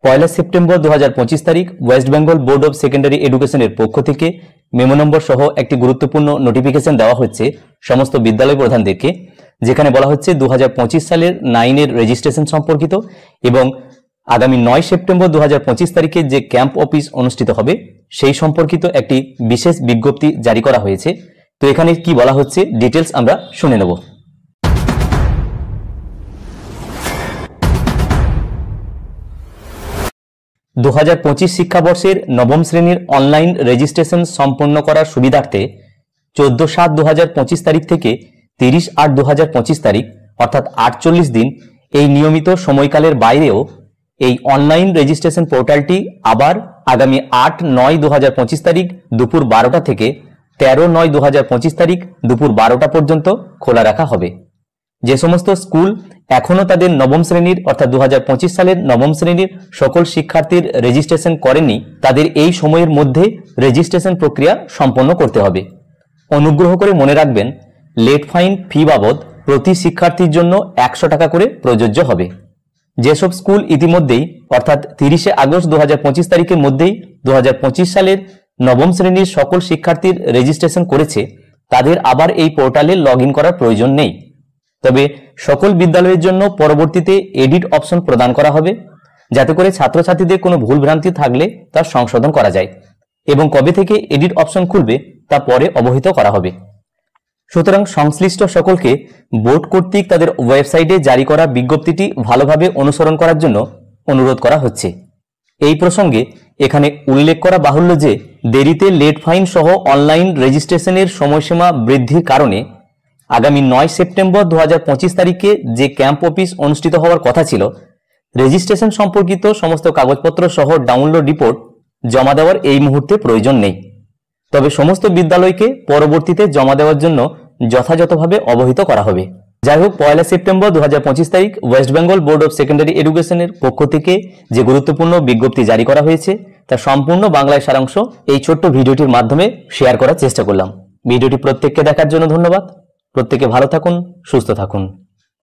পয়লা September 2025 তারিখ West Bengal board of secondary এডুকেশনের পক্ষ থেকে মেমো নম্বর সহ একটি গুরুত্বপূর্ণ নোটিফিকেশন দেওয়া হচ্ছে সমস্ত বিদ্যালয় প্রধানদেরকে, যেখানে বলা হচ্ছে 2025 সালের 9 এর রেজিস্ট্রেশন সম্পর্কিত এবং আগামী 9 সেপ্টেম্বর 2025 তারিখে যে ক্যাম্প অফিস অনুষ্ঠিত হবে সেই সম্পর্কিত একটি বিশেষ বিজ্ঞপ্তি জারি করা হয়েছে। তো এখানে কি বলা হচ্ছে ডিটেলস আমরা শুনে নেব। 2025 শিক্ষাবর্ষের নবম শ্রেণীর অনলাইন রেজিস্ট্রেশন সম্পন্ন করার সুবিধার্থে 14/7/2025 তারিখ থেকে 30/8/2025 তারিখ অর্থাৎ 48 দিন এই নিয়মিত সময়কালের বাইরেও এই অনলাইন রেজিস্ট্রেশন পোর্টালটি আবার আগামী 8/9/2025 তারিখ দুপুর 12টা থেকে 13/9/2025 তারিখ দুপুর 12টা পর্যন্ত খোলা রাখা হবে। যে সমস্ত স্কুল এখনো তাদের নবম শ্রেণীর অর্থাৎ 2025 সালের নবম শ্রেণীর সকল শিক্ষার্থীর রেজিস্ট্রেশন করেননি তাদের এই সময়ের মধ্যে রেজিস্ট্রেশন প্রক্রিয়া সম্পন্ন করতে হবে। অনুগ্রহ করে মনে রাখবেন লেট ফাইন ফি বাবদ প্রতি শিক্ষার্থীর জন্য 100 টাকা করে প্রযোজ্য হবে। যেসব স্কুল ইতিমধ্যেই অর্থাৎ 30 আগস্ট 2025 তারিখের মধ্যেই 2025 সালের নবম শ্রেণীর সকল শিক্ষার্থীর রেজিস্ট্রেশন করেছে তাদের আবার এই পোর্টালে লগ ইন করার প্রয়োজন নেই। তবে সকল বিদ্যালয়ের জন্য পরবর্তীতে এডিট অপশন প্রদান করা হবে, যাতে করে ছাত্রছাত্রীদের কোনো ভুলভ্রান্তি থাকলে তা সংশোধন করা যায় এবং কবে থেকে এডিট অপশন খুলবে তা পরে অবহিত করা হবে। সুতরাং সংশ্লিষ্ট সকলকে বোর্ড কর্তৃক তাদের ওয়েবসাইটে জারি করা বিজ্ঞপ্তিটি ভালোভাবে অনুসরণ করার জন্য অনুরোধ করা হচ্ছে। এই প্রসঙ্গে এখানে উল্লেখ করা বাহুল্য যে দেরিতে লেট ফাইন সহ অনলাইন রেজিস্ট্রেশনের সময়সীমা বৃদ্ধির কারণে আগামী 9 সেপ্টেম্বর 2025 তারিখে যে ক্যাম্প অফিস অনুষ্ঠিত হওয়ার কথা ছিল রেজিস্ট্রেশন সম্পর্কিত সমস্ত কাগজপত্র সহ ডাউনলোড রিপোর্ট জমা দেওয়ার এই মুহূর্তে প্রয়োজন নেই। তবে সমস্ত বিদ্যালয়কে পরবর্তীতে জমা দেওয়ার জন্য যথাযথভাবে অবহিত করা হবে। যাই হোক, পয়লা সেপ্টেম্বর 2025 তারিখ West Bengal board of secondary এডুকেশনের পক্ষ থেকে যে গুরুত্বপূর্ণ বিজ্ঞপ্তি জারি করা হয়েছে তার সম্পূর্ণ বাংলায় সারাংশ এই ছোট্ট ভিডিওটির মাধ্যমে শেয়ার করার চেষ্টা করলাম। ভিডিওটি প্রত্যেককে দেখার জন্য ধন্যবাদ। প্রত্যেকে ভালো থাকুন, সুস্থ থাকুন।